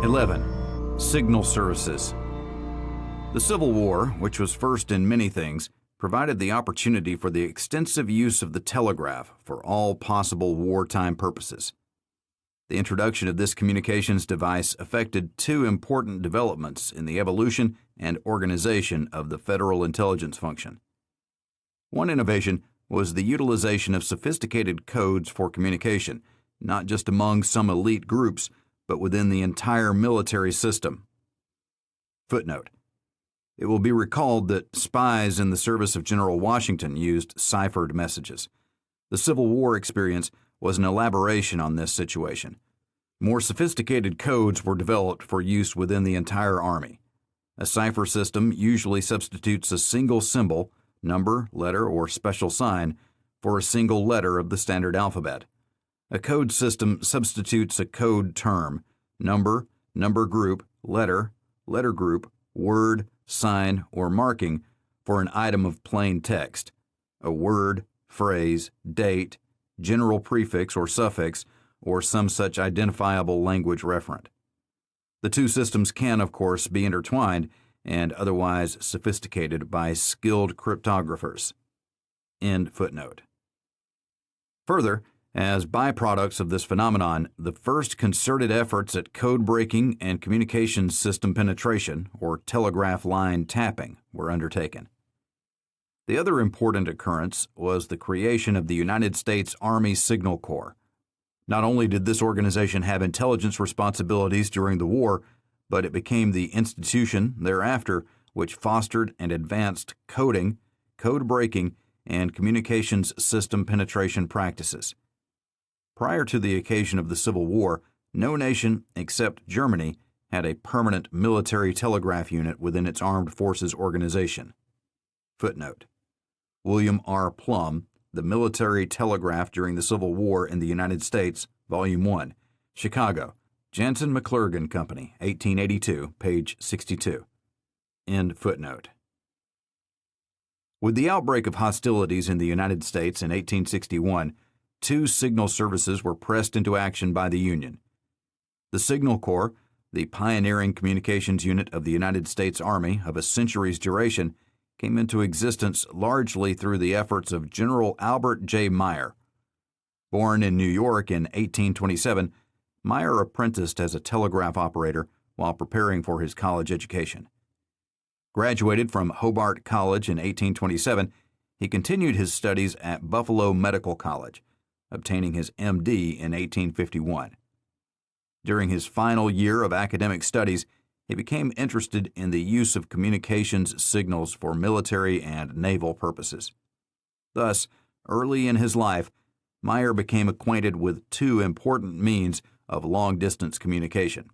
11. Signal services. The Civil War, which was first in many things, provided the opportunity for the extensive use of the telegraph for all possible wartime purposes. The introduction of this communications device affected two important developments in the evolution and organization of the federal intelligence function. One innovation was the utilization of sophisticated codes for communication, not just among some elite groups, but within the entire military system. Footnote: it will be recalled that spies in the service of General Washington used ciphered messages. The Civil War experience was an elaboration on this situation. More sophisticated codes were developed for use within the entire Army. A cipher system usually substitutes a single symbol, number, letter, or special sign for a single letter of the standard alphabet. A code system substitutes a code term, number, number group, letter, letter group, word, sign, or marking for an item of plain text, a word, phrase, date, general prefix or suffix, or some such identifiable language referent. The two systems can, of course, be intertwined and otherwise sophisticated by skilled cryptographers. End footnote. Further, as byproducts of this phenomenon, the first concerted efforts at code breaking and communications system penetration, or telegraph line tapping, were undertaken. The other important occurrence was the creation of the United States Army Signal Corps. Not only did this organization have intelligence responsibilities during the war, but it became the institution thereafter which fostered and advanced coding, code breaking, and communications system penetration practices. Prior to the occasion of the Civil War, no nation except Germany had a permanent military telegraph unit within its armed forces organization. Footnote: William R. Plumb, The Military Telegraph During the Civil War in the United States, Volume 1, Chicago, Jansen McClurgan Company, 1882, page 62. End footnote. With the outbreak of hostilities in the United States in 1861, two signal services were pressed into action by the Union. The Signal Corps, the pioneering communications unit of the United States Army of a century's duration, came into existence largely through the efforts of General Albert J. Meyer. Born in New York in 1827, Meyer apprenticed as a telegraph operator while preparing for his college education. Graduated from Hobart College in 1827, he continued his studies at Buffalo Medical College, obtaining his M.D. in 1851. During his final year of academic studies, he became interested in the use of communications signals for military and naval purposes. Thus, early in his life, Meyer became acquainted with two important means of long-distance communication.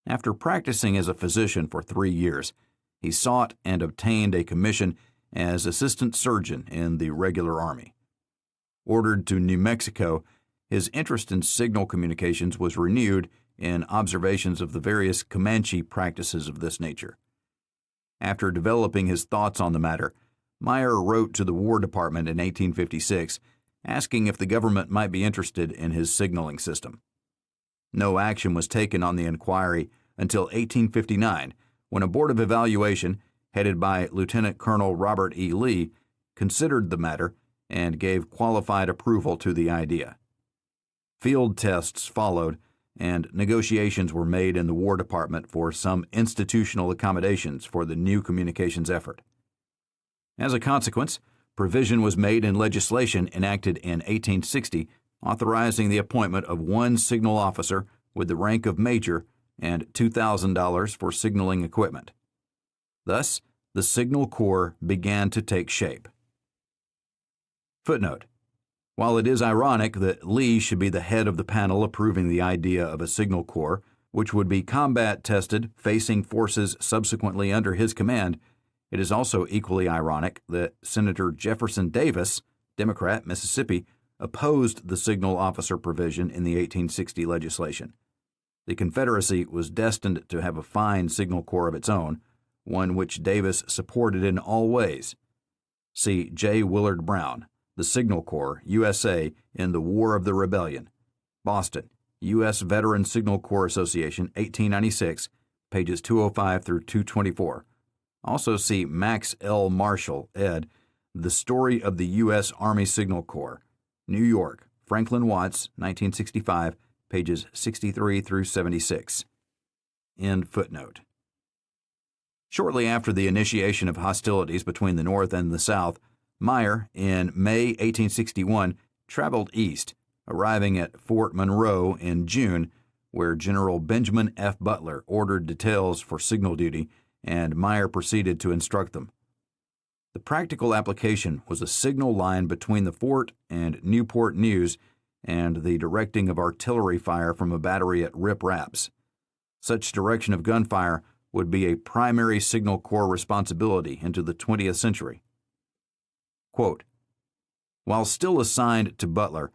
After practicing as a physician for 3 years, he sought and obtained a commission as assistant surgeon in the regular Army. Ordered to New Mexico, his interest in signal communications was renewed in observations of the various Comanche practices of this nature. After developing his thoughts on the matter, Meyer wrote to the War Department in 1856, asking if the government might be interested in his signaling system. No action was taken on the inquiry until 1859, when a board of evaluation, headed by Lieutenant Colonel Robert E. Lee, considered the matter and gave qualified approval to the idea. Field tests followed, and negotiations were made in the War Department for some institutional accommodations for the new communications effort. As a consequence, provision was made in legislation enacted in 1860 authorizing the appointment of one signal officer with the rank of major and $2,000 for signaling equipment. Thus, the Signal Corps began to take shape. Footnote: while it is ironic that Lee should be the head of the panel approving the idea of a Signal Corps, which would be combat-tested, facing forces subsequently under his command, it is also equally ironic that Senator Jefferson Davis, Democrat, Mississippi, opposed the signal officer provision in the 1860 legislation. The Confederacy was destined to have a fine Signal Corps of its own, one which Davis supported in all ways. See J. Willard Brown, The Signal Corps, USA, in the War of the Rebellion, Boston, U.S. Veteran Signal Corps Association, 1896, pages 205 through 224. Also see Max L. Marshall, ed., The Story of the U.S. Army Signal Corps, New York, Franklin Watts, 1965, pages 63 through 76. End footnote. Shortly after the initiation of hostilities between the North and the South, Meyer, in May 1861, traveled east, arriving at Fort Monroe in June, where General Benjamin F. Butler ordered details for signal duty, and Meyer proceeded to instruct them. The practical application was a signal line between the fort and Newport News and the directing of artillery fire from a battery at Rip Raps. Such direction of gunfire would be a primary Signal Corps responsibility into the 20th century. Quote, while still assigned to Butler,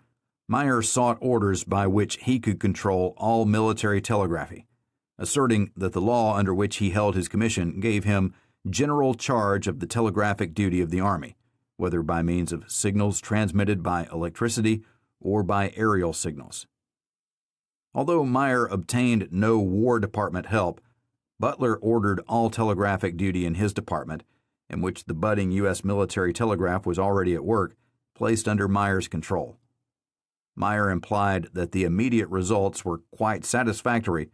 Meyer sought orders by which he could control all military telegraphy, asserting that the law under which he held his commission gave him general charge of the telegraphic duty of the Army, whether by means of signals transmitted by electricity or by aerial signals. Although Meyer obtained no War Department help, Butler ordered all telegraphic duty in his department, in which the budding U.S. military telegraph was already at work, placed under Meyer's control. Meyer implied that the immediate results were quite satisfactory,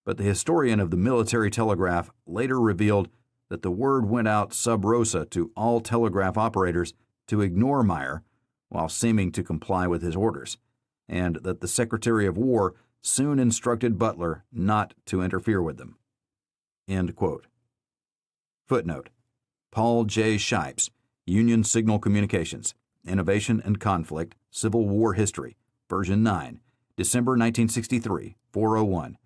but the historian of the military telegraph later revealed that the word went out sub rosa to all telegraph operators to ignore Meyer while seeming to comply with his orders, and that the Secretary of War soon instructed Butler not to interfere with them. End quote. Footnote. Paul J. Shipes, Union Signal Communications, Innovation and Conflict, Civil War History, version 9, December 1963, 401.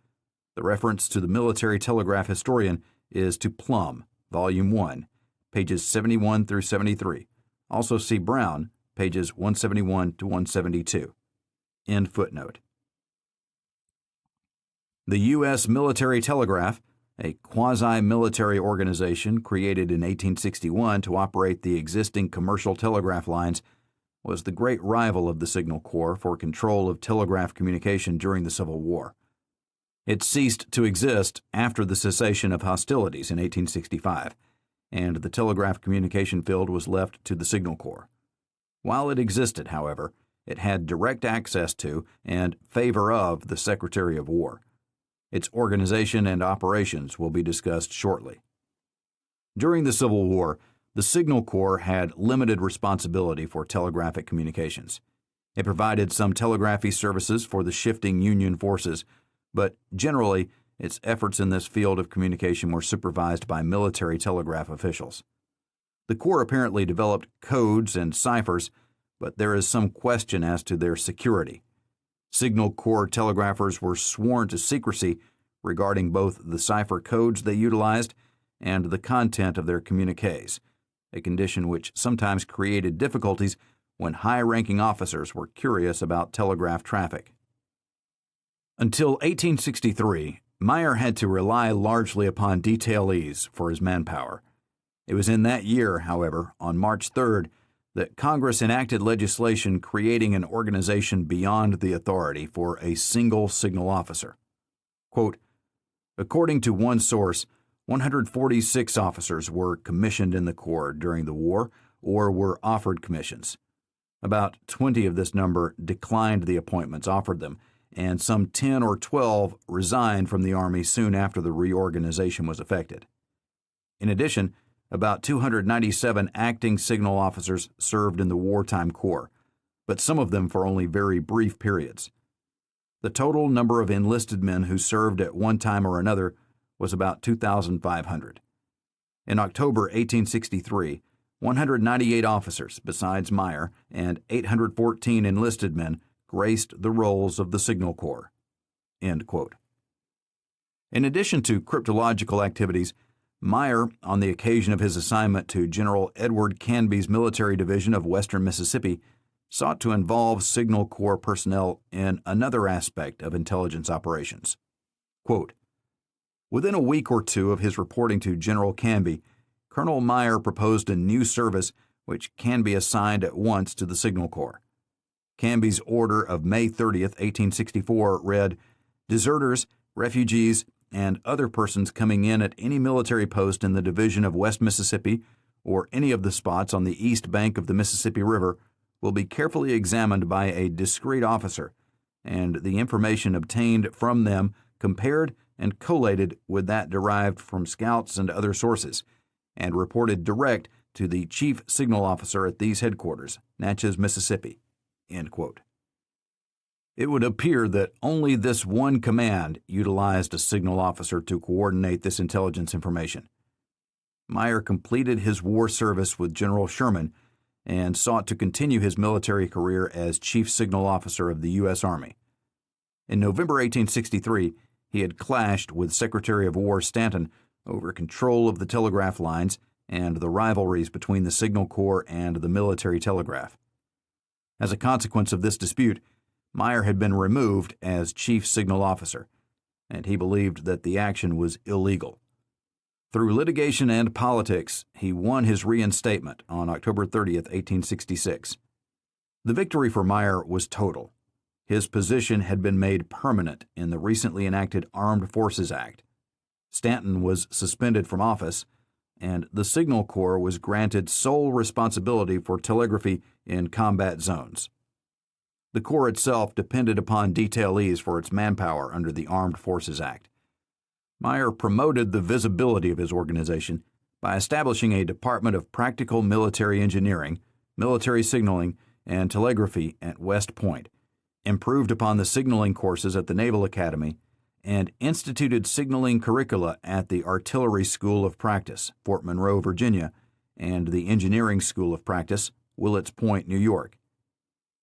The reference to the military telegraph historian is to Plum, Volume 1, pages 71 through 73. Also see Brown, pages 171 to 172. End footnote. The U.S. Military Telegraph, a quasi-military organization created in 1861 to operate the existing commercial telegraph lines, was the great rival of the Signal Corps for control of telegraph communication during the Civil War. It ceased to exist after the cessation of hostilities in 1865, and the telegraph communication field was left to the Signal Corps. While it existed, however, it had direct access to and favor of the Secretary of War. Its organization and operations will be discussed shortly. During the Civil War, the Signal Corps had limited responsibility for telegraphic communications. It provided some telegraphy services for the shifting Union forces, but generally, its efforts in this field of communication were supervised by military telegraph officials. The Corps apparently developed codes and ciphers, but there is some question as to their security. Signal Corps telegraphers were sworn to secrecy regarding both the cipher codes they utilized and the content of their communiques, a condition which sometimes created difficulties when high-ranking officers were curious about telegraph traffic. Until 1863, Meyer had to rely largely upon detailees for his manpower. It was in that year, however, on March 3rd, that Congress enacted legislation creating an organization beyond the authority for a single signal officer. Quote, according to one source, 146 officers were commissioned in the Corps during the war or were offered commissions. About 20 of this number declined the appointments offered them, and some 10 or 12 resigned from the Army soon after the reorganization was effected. In addition, about 297 acting signal officers served in the wartime corps, but some of them for only very brief periods. The total number of enlisted men who served at one time or another was about 2,500. In October 1863, 198 officers, besides Meyer, and 814 enlisted men graced the rolls of the Signal Corps. End quote. In addition to cryptological activities, Meyer, on the occasion of his assignment to General Edward Canby's military division of Western Mississippi, sought to involve Signal Corps personnel in another aspect of intelligence operations. Quote, within a week or two of his reporting to General Canby, Colonel Meyer proposed a new service which can be assigned at once to the Signal Corps. Canby's order of May 30th, 1864 read, "Deserters, refugees, and other persons coming in at any military post in the division of West Mississippi or any of the spots on the east bank of the Mississippi River will be carefully examined by a discreet officer, and the information obtained from them compared and collated with that derived from scouts and other sources, and reported direct to the Chief Signal Officer at these headquarters, Natchez, Mississippi." End quote. It would appear that only this one command utilized a signal officer to coordinate this intelligence information. Meyer completed his war service with General Sherman and sought to continue his military career as Chief Signal Officer of the U.S. Army. In November 1863, he had clashed with Secretary of War Stanton over control of the telegraph lines and the rivalries between the Signal Corps and the military telegraph. As a consequence of this dispute, Meyer had been removed as Chief Signal Officer, and he believed that the action was illegal. Through litigation and politics, he won his reinstatement on October 30th, 1866. The victory for Meyer was total. His position had been made permanent in the recently enacted Armed Forces Act. Stanton was suspended from office, and the Signal Corps was granted sole responsibility for telegraphy in combat zones. The Corps itself depended upon detailees for its manpower under the Armed Forces Act. Meyer promoted the visibility of his organization by establishing a Department of Practical Military Engineering, Military Signaling, and Telegraphy at West Point, improved upon the signaling courses at the Naval Academy, and instituted signaling curricula at the Artillery School of Practice, Fort Monroe, Virginia, and the Engineering School of Practice, Willets Point, New York.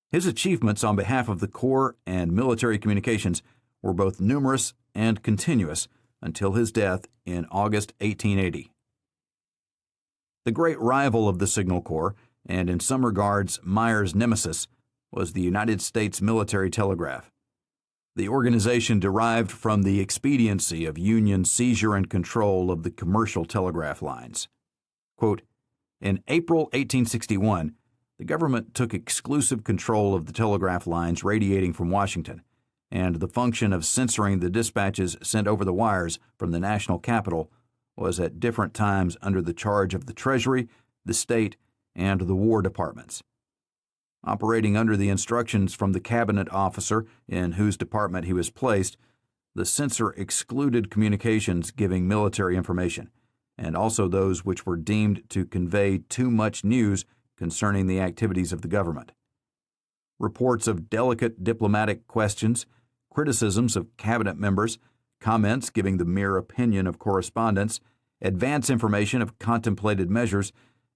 His achievements on behalf of the Corps and military communications were both numerous and continuous until his death in August 1880. The great rival of the Signal Corps, and in some regards Meyer's nemesis, was the United States Military Telegraph. The organization derived from the expediency of Union seizure and control of the commercial telegraph lines. Quote, "In April 1861, the government took exclusive control of the telegraph lines radiating from Washington, and the function of censoring the dispatches sent over the wires from the national capital was at different times under the charge of the Treasury, the State, and the War Departments. Operating under the instructions from the cabinet officer in whose department he was placed, the censor excluded communications giving military information, and also those which were deemed to convey too much news concerning the activities of the government. Reports of delicate diplomatic questions, criticisms of cabinet members, comments giving the mere opinion of correspondents, advance information of contemplated measures,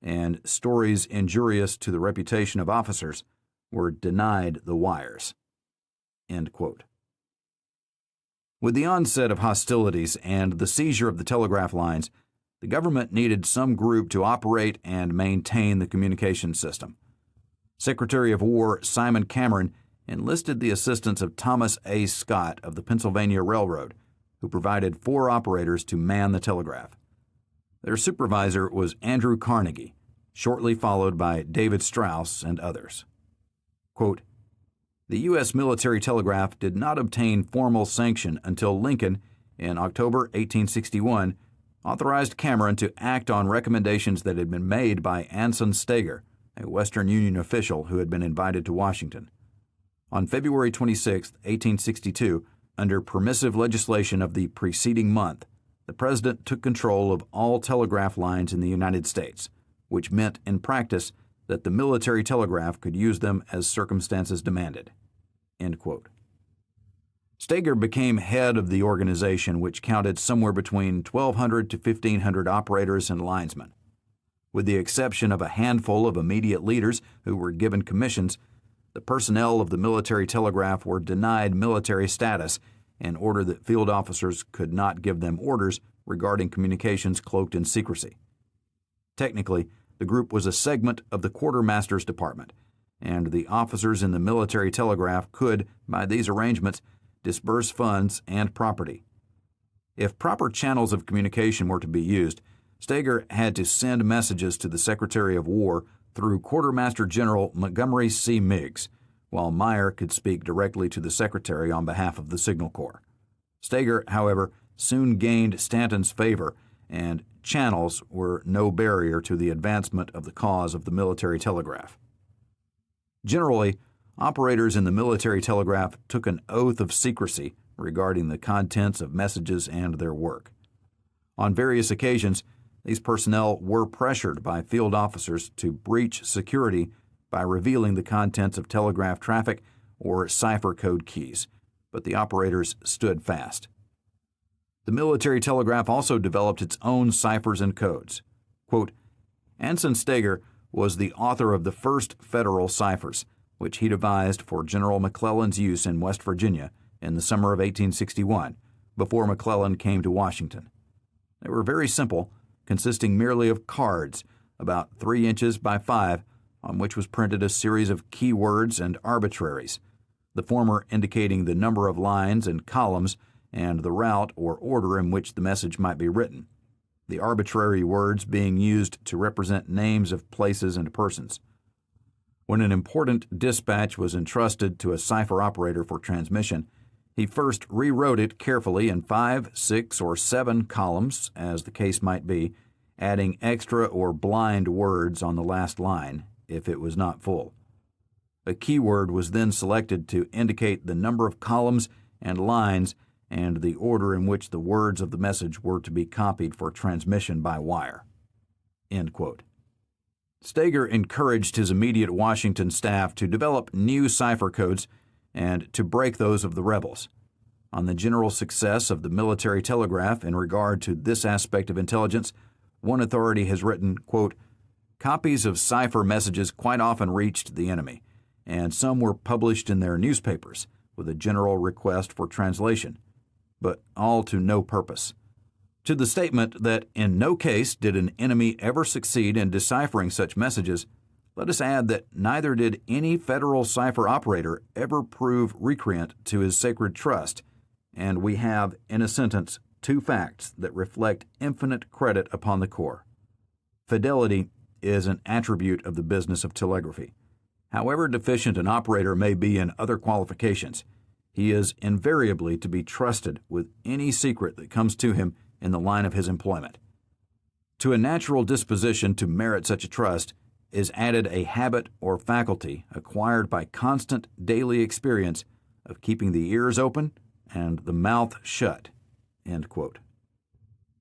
and stories injurious to the reputation of officers were denied the wires." End quote. With the onset of hostilities and the seizure of the telegraph lines, the government needed some group to operate and maintain the communication system. Secretary of War Simon Cameron enlisted the assistance of Thomas A. Scott of the Pennsylvania Railroad, who provided 4 operators to man the telegraph. Their supervisor was Andrew Carnegie, shortly followed by David Strauss and others. Quote, "The U.S. military telegraph did not obtain formal sanction until Lincoln, in October 1861, authorized Cameron to act on recommendations that had been made by Anson Steger, a Western Union official who had been invited to Washington. On February 26, 1862, under permissive legislation of the preceding month, the President took control of all telegraph lines in the United States, which meant in practice that the military telegraph could use them as circumstances demanded." End quote. Steger became head of the organization, which counted somewhere between 1,200 to 1,500 operators and linesmen. With the exception of a handful of immediate leaders who were given commissions, the personnel of the military telegraph were denied military status in order that field officers could not give them orders regarding communications cloaked in secrecy. Technically, the group was a segment of the quartermaster's department, and the officers in the military telegraph could, by these arrangements, disburse funds and property. If proper channels of communication were to be used, Steger had to send messages to the Secretary of War through Quartermaster General Montgomery C. Meigs, while Meyer could speak directly to the Secretary on behalf of the Signal Corps. Stager, however, soon gained Stanton's favor, and channels were no barrier to the advancement of the cause of the military telegraph. Generally, operators in the military telegraph took an oath of secrecy regarding the contents of messages and their work. On various occasions, these personnel were pressured by field officers to breach security by revealing the contents of telegraph traffic or cipher code keys, but the operators stood fast. The military telegraph also developed its own ciphers and codes. Quote, Anson Stager was the author of the first federal ciphers, which he devised for General McClellan's use in West Virginia in the summer of 1861, before McClellan came to Washington. They were very simple, consisting merely of cards, about 3 inches by 5, on which was printed a series of keywords and arbitraries, the former indicating the number of lines and columns and the route or order in which the message might be written, the arbitrary words being used to represent names of places and persons. When an important dispatch was entrusted to a cipher operator for transmission, he first rewrote it carefully in 5, 6, or 7 columns, as the case might be, adding extra or blind words on the last line if it was not full. A keyword was then selected to indicate the number of columns and lines and the order in which the words of the message were to be copied for transmission by wire. End quote. Stager encouraged his immediate Washington staff to develop new cipher codes and to break those of the rebels. On the general success of the military telegraph in regard to this aspect of intelligence, one authority has written, quote, copies of cipher messages quite often reached the enemy, and some were published in their newspapers with a general request for translation, but all to no purpose. To the statement that in no case did an enemy ever succeed in deciphering such messages, let us add that neither did any federal cipher operator ever prove recreant to his sacred trust, and we have, in a sentence, 2 facts that reflect infinite credit upon the Corps. Fidelity is an attribute of the business of telegraphy. However deficient an operator may be in other qualifications, he is invariably to be trusted with any secret that comes to him in the line of his employment. To a natural disposition to merit such a trust is added a habit or faculty acquired by constant daily experience of keeping the ears open and the mouth shut. End quote.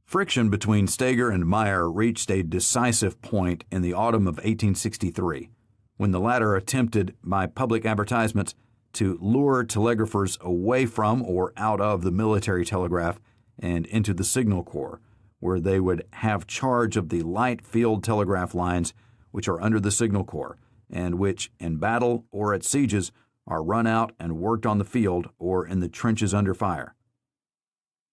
Friction between Stager and Meyer reached a decisive point in the autumn of 1863, when the latter attempted, by public advertisements, to lure telegraphers away from or out of the military telegraph and into the Signal Corps, where they would have charge of the light field telegraph lines which are under the Signal Corps, and which, in battle or at sieges, are run out and worked on the field or in the trenches under fire.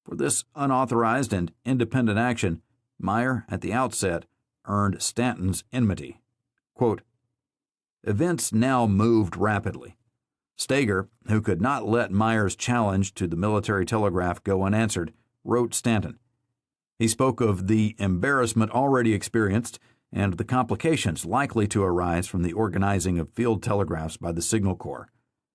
For this unauthorized and independent action, Meyer, at the outset, earned Stanton's enmity. Quote, events now moved rapidly. Stager, who could not let Meyer's challenge to the military telegraph go unanswered, wrote Stanton. He spoke of the embarrassment already experienced and the complications likely to arise from the organizing of field telegraphs by the Signal Corps,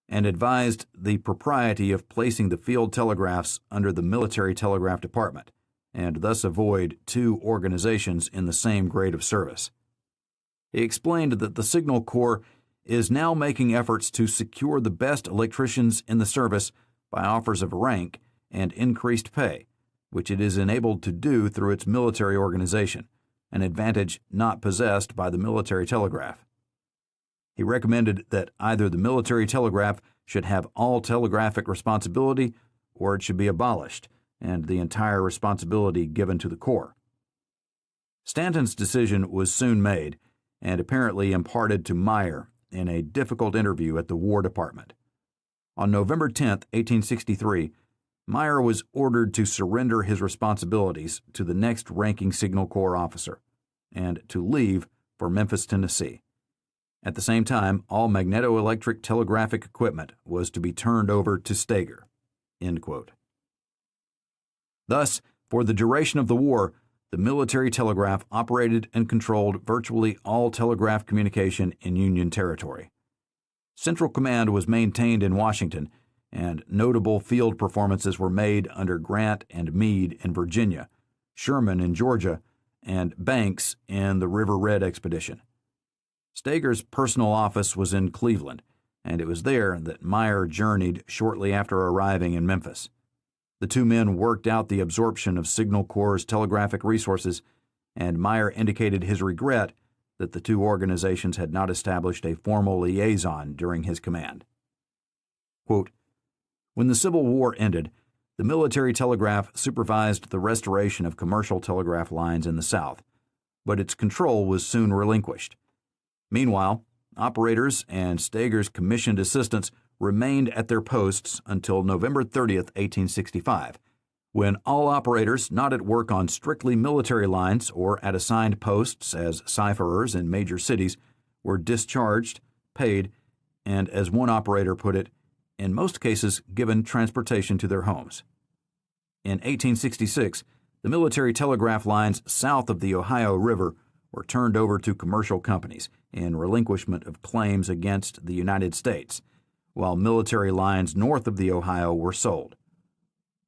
and advised the propriety of placing the field telegraphs under the military telegraph department, and thus avoid 2 organizations in the same grade of service. He explained that the Signal Corps is now making efforts to secure the best electricians in the service by offers of rank and increased pay, which it is enabled to do through its military organization, an advantage not possessed by the military telegraph. He recommended that either the military telegraph should have all telegraphic responsibility or it should be abolished and the entire responsibility given to the Corps. Stanton's decision was soon made and apparently imparted to Meyer in a difficult interview at the War Department. On November 10, 1863, Meyer was ordered to surrender his responsibilities to the next ranking Signal Corps officer and to leave for Memphis, Tennessee. At the same time, all magnetoelectric telegraphic equipment was to be turned over to Stager. End quote. Thus, for the duration of the war, the military telegraph operated and controlled virtually all telegraph communication in Union territory. Central Command was maintained in Washington, and notable field performances were made under Grant and Meade in Virginia, Sherman in Georgia, and Banks in the River Red expedition. Steger's personal office was in Cleveland, and it was there that Meyer journeyed shortly after arriving in Memphis. The two men worked out the absorption of Signal Corps' telegraphic resources, and Meyer indicated his regret that the two organizations had not established a formal liaison during his command. Quote, "When the Civil War ended, the military telegraph supervised the restoration of commercial telegraph lines in the South, but its control was soon relinquished. Meanwhile, operators and Steger's commissioned assistants remained at their posts until November 30th, 1865, when all operators not at work on strictly military lines or at assigned posts as cipherers in major cities were discharged, paid, and, as one operator put it, in most cases given transportation to their homes. In 1866, the military telegraph lines south of the Ohio River were turned over to commercial companies in relinquishment of claims against the United States, while military lines north of the Ohio were sold.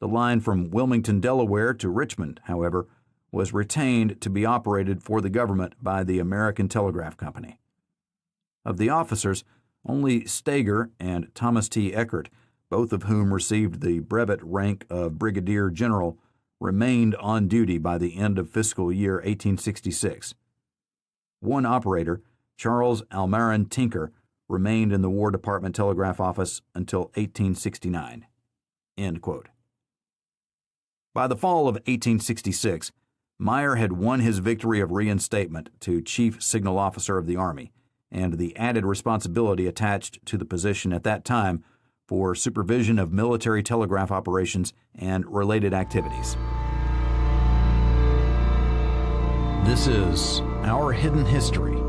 The line from Wilmington, Delaware to Richmond, however, was retained to be operated for the government by the American Telegraph Company. Of the officers, only Steger and Thomas T. Eckert, both of whom received the brevet rank of brigadier general, remained on duty by the end of fiscal year 1866. One operator, Charles Almarin Tinker, remained in the War Department Telegraph Office until 1869. End quote. By the fall of 1866, Meyer had won his victory of reinstatement to Chief Signal Officer of the Army, and the added responsibility attached to the position at that time for supervision of military telegraph operations and related activities. This is Our Hidden History.